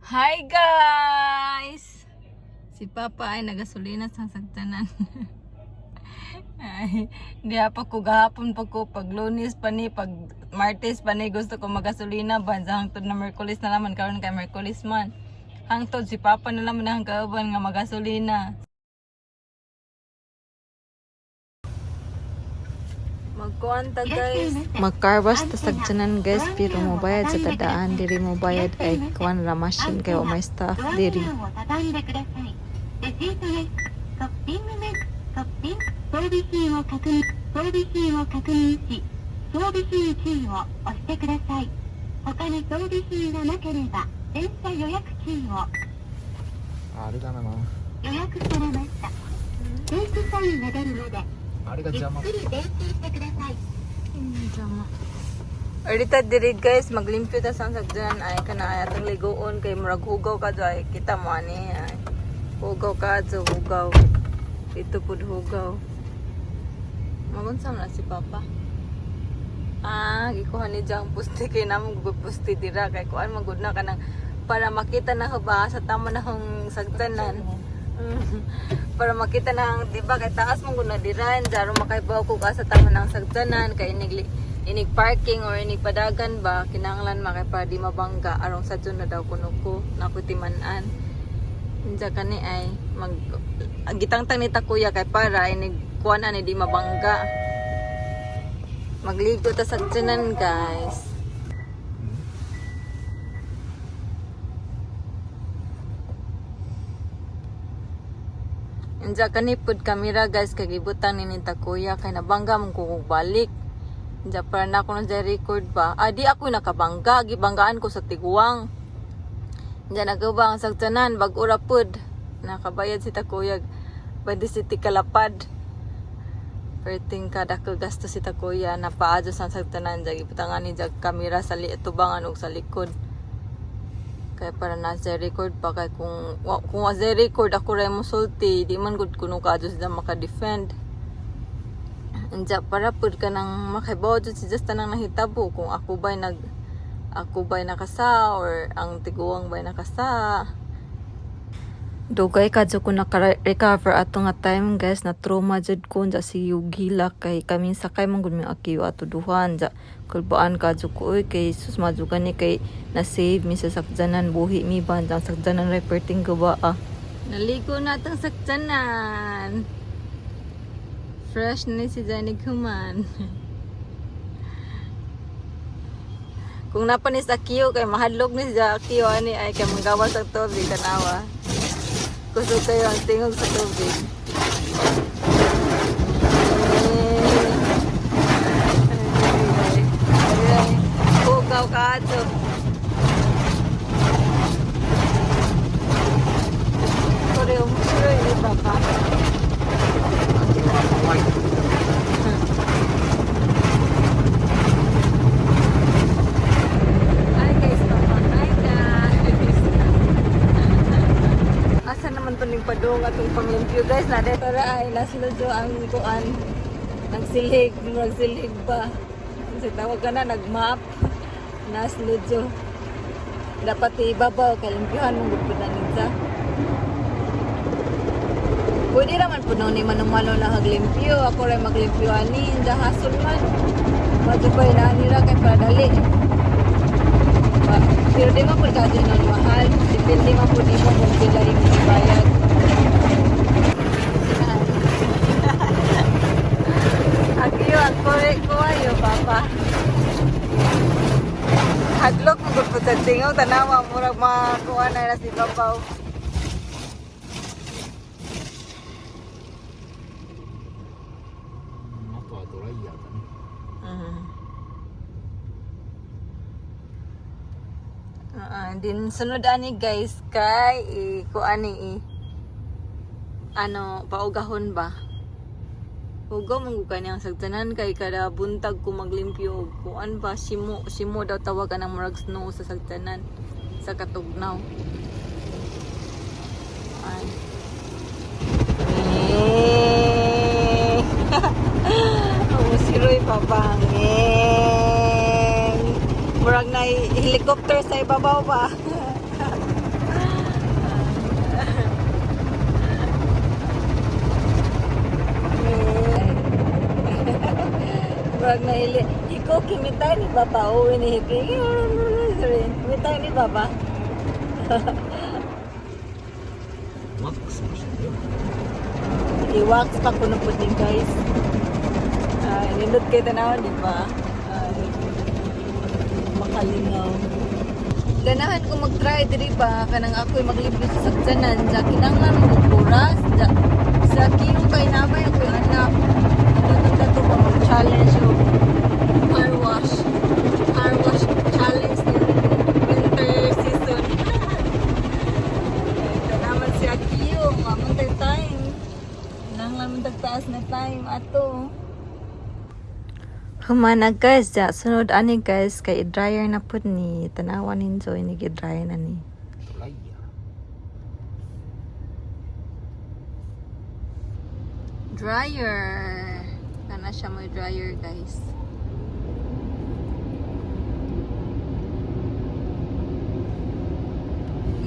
Hi guys! Si Papa ay nagasolina sa sagtanan. Ay, di pa ko gahapon pa ko pag Lunes pa ni, pag Martes pa ni gusto ko magasolina ba sa hangtod na Merkulis na naman karon kay Merkulis man. Hangtod si Papa na naman ang kauban nga magasolina. Magkuanta guys. Mag-carwash ta sagtanan guys, pero mo bayad sa tadaan, diri mo bayad ay kuan ra machine kay o may staff diri. 装備品を確認し、装備品キーを押してください。他に装備品がなければ、電車予約キーをあれだな、予約されました。定期サインが出るまで、あれが邪魔。ゆっくり練習してください。Arita diri guys, maglimpyo ta sang sagdan ay kana atong ligoon kay murag hugaw ka ay kita mo ani ay. Hugaw ka so hugaw. Dito pud hugaw. Magunsam na si Papa. Gikuha ni Jang pusti kay namo pusti dira kay kuan magud na kanang para makita na ba sa tama na hong sagdanan. Para makita na ang diba kay taas mong na diran jaro makaibaw ko ka sa tama ng sagdanan kay inig parking or inig padagan ba kinahanglan makay para di mabangga arong sa na daw kuno ko naputimanan. Inja kani ay gitangtang ni takuya kay para inig kuan ani di mabangga. Magligo ta sa sagdanan guys. Inja kanipod kamera guys kay gibutan ni takuya kay nabangga man ko balik. Inja para na ako na record ba. Di ako nakabangga, gibanggaan ko sa tiguang. Inja nagubang sa sagdanan bag-o ra pud. Nakabayad si takuya 20 city kalapad. Perting kada ko gasto si takuya na paadyo sa sagdanan jag ibutangan ni jag kamera sa tubangan ug sa likod. Kaya para na sa record pa kay kung sa record ako ray mo sulti di man gud kuno ka sila maka-defend. Anja para pud ka nang makaibaw jud si just nang nahitabo kung ako ba'y nakasa or ang tiguang ba'y nakasa. Dugay kadyo ko naka-recover ato nga time guys na trauma jud ko ja si Yugila kay kami sakay man gud mi akiyo ato duhan ja kulbaan kadyo ko kay sus madugan ni kay na save mi sa sakdanan buhi mi ban sa sakdanan reporting ko ba naligo na tang sakdanan. Fresh ni si Jenny Kuman. Kung napanis sa Kiyo kay mahadlok ni sa Kiyo ani ay kay manggawas sa tubig tanawa. Kusog kayo ang tingog sa tubig. Hugaw ka ato. Sorry, umusuro yun Papa. Padung atong pamimpyo guys na dito ra ay nasludo ang kuan nagsilig ba kasi tawag ka na nagmap nasludo dapat ibabaw kay limpyuhan mo gud na nita pwede naman po ni manumalo lang haglimpyo ako ray maglimpyo ani inda hasol man magubay na nira kay padali pero di mo po kasi nang mahal depende mo po di mo kung sila yung bayad. Akiyo ang korek ko ayo Papa hadlok mo po sa tingaw tanawa murag makuha na si Papaw. Din sunod ani guys kay kuani paugahon ba hugaw mong kanyang sagdanan kay kada buntag ko maglimpyo kuan ba simo daw tawagan ng murag snow sa sagdanan sa katugnaw ay siroy papangeng murag na helicopter sa ibabaw ba Murag na ili. Iko kimitay ni Papa. Uwi ni Hiki. Kimitay ni Papa. マスクしましたよ I-wax pa ko na po din guys. Nindot kayo tanawan, di ba? Makalingaw. Ganahan ko mag-try, di ba? Kanang ako'y maglibyo sa saksanan. Sa kinanglan mo kuras. Sa kiyong kay namay ako yung anak. Ito to ba mag-challenge yung car wash. Car wash challenge din. Winter season. Ito naman si Akiyo. Mamantay time. Nanglan tagtaas na time. Ato. Humana guys, ja sunod ani guys kay dryer na pud ni tanawan ninyo ini dryer na ni. ドライヤ Dryer. Kana siya mo dryer guys.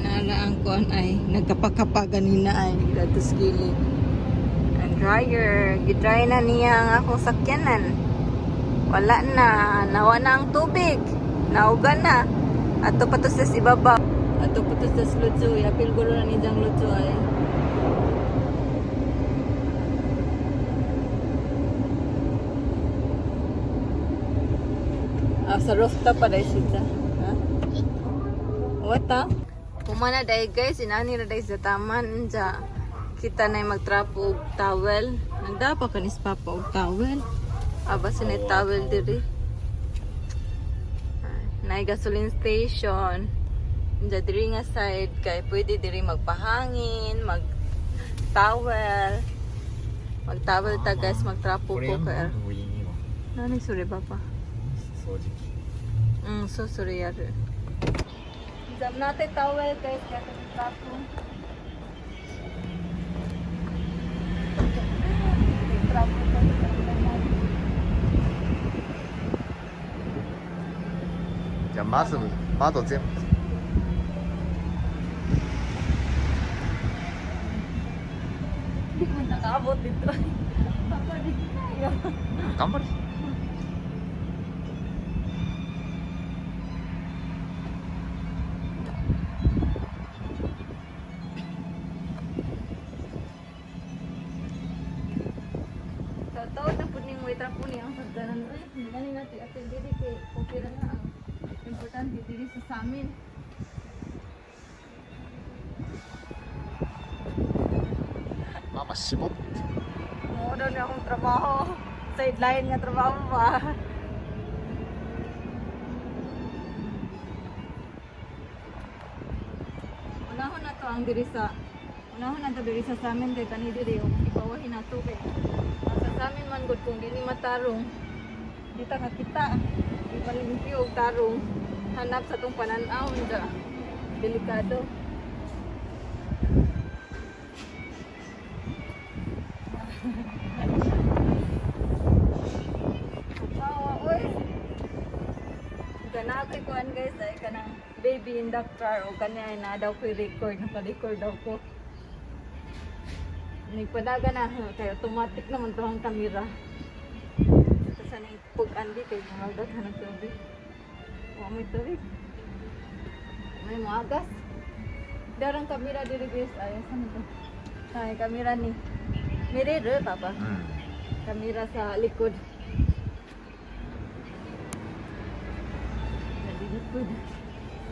Nala ang kuan ay nagkapakapa ganina ay dito sa gilid. Ang dryer, gidry na niya ang akong sakyanan. Wala na, nawa na ang tubig. Nauga na. Ato pa to sa ibaba. Ato pa to sa lutso. Yapil guro na ni Jang lutso ay. Sa rooftop pa dahil siya. Ha? What ta? Pumana dahil guys, inani na dahil sa taman. Diya, kita na yung magtrapo og towel. Nagda pa kanis papa og towel. Aba sinay towel diri. Nay gasoline station. Diya diri nga side kay pwede diri magpahangin, mag towel. Mag towel ta guys, magtrapo これ ko やんの kay. 上には Nani sure papa? 掃除機 So sorry yaru. Jam natin towel guys, kaya magtrapo. Trapo ko.じゃあまず窓全部 Hindi ko nakaabot dito. Papa, dito tayo. 頑張れ Totoo na po ning wait po niya ang sagdanan. Ay, hindi natin atin dili kay okay ra na ang importante dili sa amin. Mama 絞って Mo daw niya akong trabaho. Sideline nga trabaho ba? Unahon na to ang diri sa unahon na to diri sa amin kay kani diri yung ipawahin na to kay sa amin man gud kung dili matarong dita ka kita ipalimpyo og tarong hanap sa tong panan-aw da delikado. Kana ako'y kuhan guys ay kanang baby in the car o kanya ay na daw ko'y record, naka-record daw ko. Nagpadaga na kaya automatic naman to ang kamera. Ito sa nang pag-andi kay magdag ka ng tubig. Huwag may tubig. May maagas. Darang kamera diri guys. Ay, saan ito? Ay, kamera ni. Mirror, papa. うん Kamera sa likod. Likod.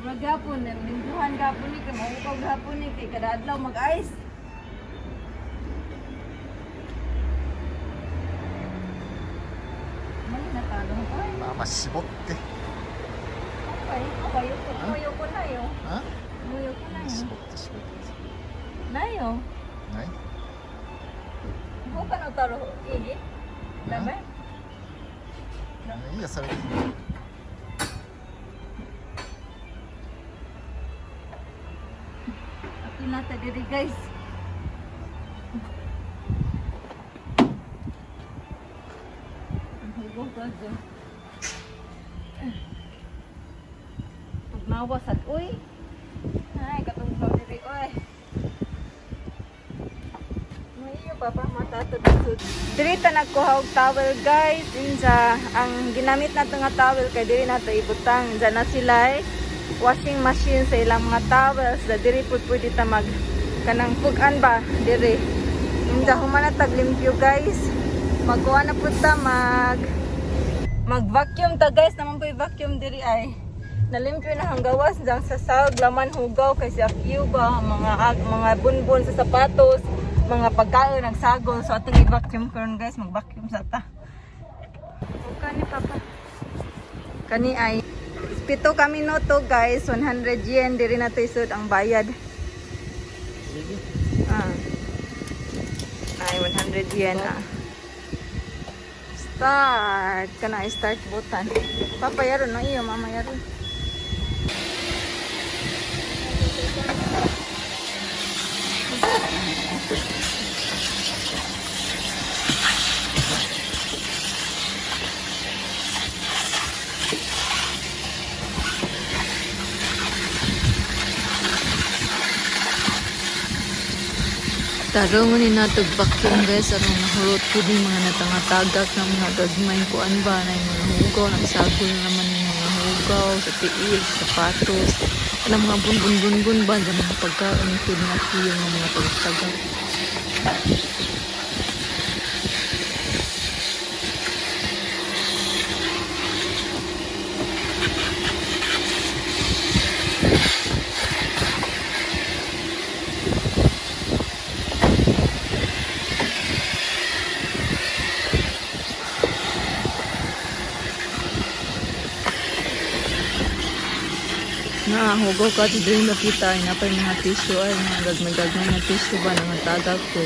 Maghapon, lingguhan gapon ni kay maupaw gapon ni kay kada adlaw mag-ice. Mali na talo ko. Mama 絞って Okay, okay, muyo ko na yo. あ Muyo ko na yo. 絞って絞って Na yo. ない Ho ka na taro. Ini. Dame. いいよそれ Ato na ta diri guys. Hugo ka dyan. Pagmawas at uy. Ay, katungsaw diri uy. May iyo papa matato dito Diri ta nagkuha og towel guys. Insa ang ginamit nato nga towel kay diri nato ibutang. Insa na sila washing machine sa ilang mga towels. Da diri pud pwede ta mag kanang pugan ba diri. Insa human na tag limpyo guys. Magkuha na pud ta mag-vacuum ta guys. Naman po i-vacuum diri ay. Nalimpyo na ang gawas dang sa sag laman hugaw kay sa ba mga bunbun sa sapatos, mga pagkaon nagsagol. So atong i-vacuum karon guys, mag-vacuum sa ta. Kani papa. Kani ay pito kami no to guys, 100 yen diri na to isud ang bayad. Ay 100 yen Start kana start button. Papa yaron no iyo mama yaron. Tarong ni natog vacuum guys aron mahurot pud yung mga natangatagak ng mga gagmay kuan ba na yung mga hugaw nagsagol naman yung mga hugaw sa tiil, sa sapatos ang mga bunbun ba sa mga pagkaon pud na yung mga tagak. Hugaw ka ito din nakita ay napay mga tissue ay mga gagmay na tissue ba na matagag po.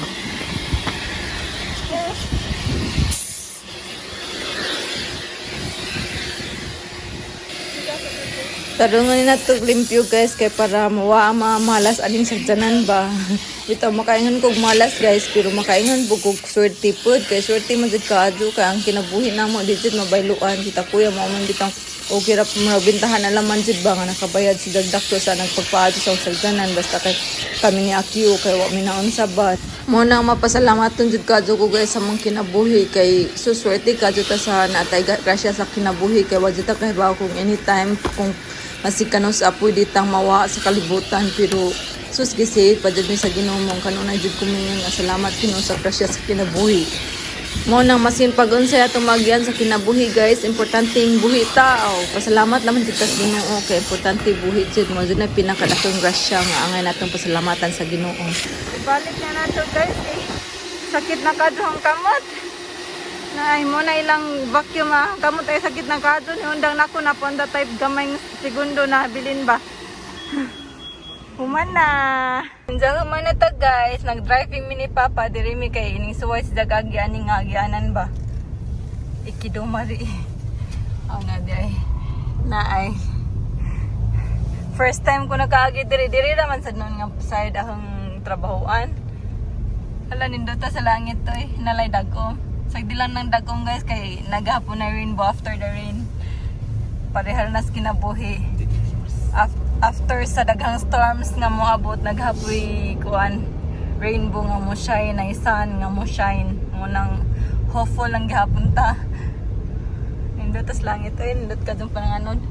Tarungan na ito limpyo guys kay para malas aling sagdanan ba. Bitaw makaingan kog malas guys pero makaingan bugog swerte pod kay swerte man jud kaadto kay ang kinabuhi namo digit mabayluan kita kuya mo man bitang o kirap mga bintahan na laman jud ba nga nakabayad si dagdakto sa nagpagpaadto sa sagdanan basta kay kami ni Akio kay wa mi naon sabat. Mo nang mapasalamaton jud kadto ko guys sa mga kinabuhi kay suswerte kadto ta sa natay grasya sa kinabuhi kay wa jud ta kay ba kung anytime kung masikanos apoy ditang mawa sa kalibutan pero sus gisi pa jud mi sa Ginoo mong kanunay jud kumingon nga salamat Ginoo sa grasya sa kinabuhi. Mo nang masin pag-unsay atong magyan sa kinabuhi guys, importante ang buhi ta. Pasalamat naman jud sa Ginoo kay importante buhi jud mo jud na pinakadakong grasya nga angay natong pasalamatan sa Ginoo. Ibalik na nato guys sakit na kadtong kamot. Nay mo na ilang vacuum kamot ay sakit na kadto ni undang nako na ponda type gamay segundo na bilin ba. Human na. Unsa human na ta guys, nag-driving mi ni Papa diri mi kay ining suway sa dagagi aning agianan ba. Ikidumari. Aw na di ay. Na ay. First time ko nakaagi diri raman sad noon nga side akong trabahoan. Hala nindot ta sa langit to nalay dagom. Sagdilan ng dagom guys kay naghapon na rainbow after the rain. Parehal nas kinabuhi. After sa daghang storms nga moabot naghapoy kuan rainbow nga mo shine na sun nga mo shine mo nang hopeful lang gihapon ta nindot tas langit nindot ka dun pananganon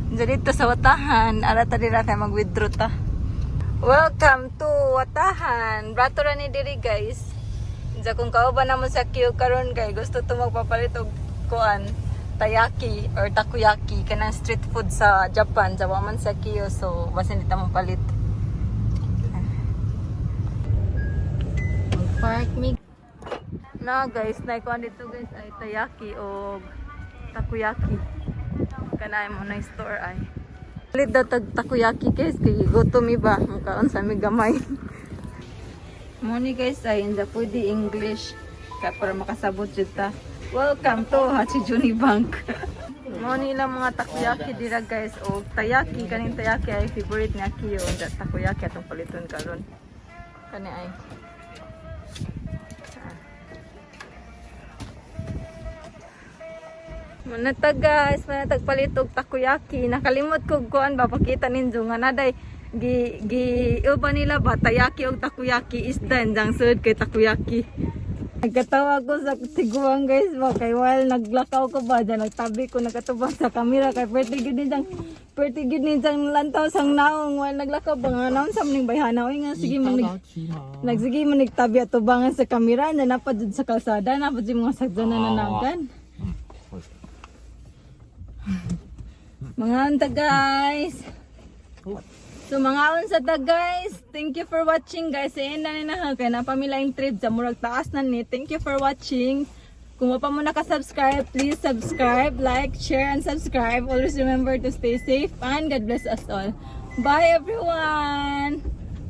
dito sa Watahan ara ta dira kay mag-withdraw ta. Welcome to Watahan brato ra ni diri guys sa kung kauban na mo sa queue karon kay gusto to magpapalit og kuan tayaki or takoyaki kanang street food sa Japan sa waman sa Kyo so basin dito mo palit park me na guys na ikuan dito guys ay tayaki o takoyaki kanay mo na store ay palit daw takoyaki guys kay gutom iba mukhaon sa mi gamay mo ni guys ay hindi pwede English kaya para makasabot jud ta. Welcome to Hachijuni Bank. Mo nila mga takoyaki dira guys o tayaki kaning tayaki ay favorite ni Akio and takoyaki atong paliton karon. Kani ay. Manata guys, manatag palit og takoyaki. Nakalimot ko kuan ba pakita ninyo nga naday gi uban nila ba tayaki og takoyaki isdan jang sud kay takoyaki. Nagkatawa ko sa tiguang guys ba kay while naglakaw ko ba dyan nagtabi ko nakatubang sa kamera kay pwede gid nang lantaw sang naong while naglakaw ba nga naon sa mning bayhana oy nga sige man nagsige man nagtabi at tubangan sa kamera na napad jud sa kalsada napad jud mga sagdan na nanagan. Mga anta guys. So mga unsa ta guys, thank you for watching guys. Ayan na na kay na pamilaing trip sa murag taas na ni. Thank you for watching. Kung wa pa mo naka-subscribe, please subscribe, like, share and subscribe. Always remember to stay safe and God bless us all. Bye everyone.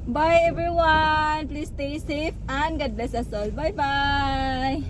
Bye everyone. Please stay safe and God bless us all. Bye bye.